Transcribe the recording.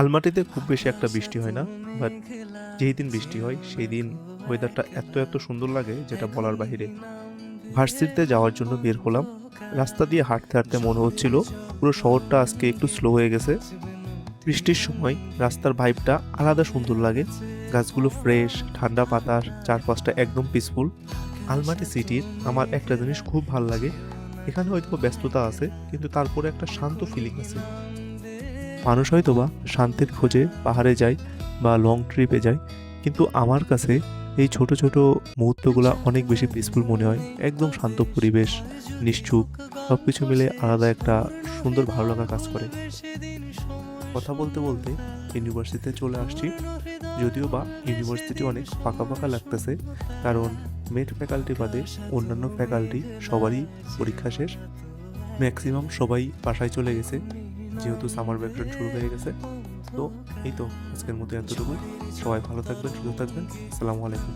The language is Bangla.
আলমাটিতে খুব বেশি একটা বৃষ্টি হয় না, বাট যেই দিন বৃষ্টি হয় সেই দিন ওয়েদারটা এত এত সুন্দর লাগে যেটা বলার বাহিরে। ভার্সিটিতে যাওয়ার জন্য বের হলাম। রাস্তা দিয়ে হাঁটতে হাঁটতে মনে হচ্ছিল পুরো শহরটা আজকে একটু স্লো হয়ে গেছে। বৃষ্টির সময় রাস্তার ভাইবটা আলাদা সুন্দর লাগে। গাছগুলো ফ্রেশ, ঠান্ডা পাতা, চারপাশটা একদম পিসফুল। আলমাটি সিটির আমার একটা জিনিস খুব ভালো লাগে, এখানে হয়তো ব্যস্ততা আছে কিন্তু তারপরে একটা শান্ত ফিলিং আছে। মানুষ হয়তো বা শান্তির খোঁজে পাহাড়ে যায় বা লং ট্রিপে যায়, কিন্তু আমার কাছে এই ছোট ছোট মুহূর্তগুলো অনেক বেশি পিসফুল মনে হয়। একদম শান্ত পরিবেশ, নিশ্চুপ, সব কিছু মিলে আলাদা একটা সুন্দর ভালো লাগা কাজ করে। কথা বলতে বলতে ইউনিভার্সিটিতে চলে আসছি, যদিও বা ইউনিভার্সিটি অনেক ফাঁকা ফাঁকা লাগতেছে, কারণ মেট ফ্যাকাল্টি বাদে অন্যান্য ফ্যাকাল্টি সবারই পরীক্ষা শেষ। ম্যাক্সিমাম সবাই বাসায় চলে গেছে, যেহেতু সামার ভ্যাকেশন শুরু হয়ে গেছে। তো এই তো, আজকের মতো এতটুকুই। সবাই ভালো থাকবেন, সুস্থ থাকবেন। আসসালামু আলাইকুম।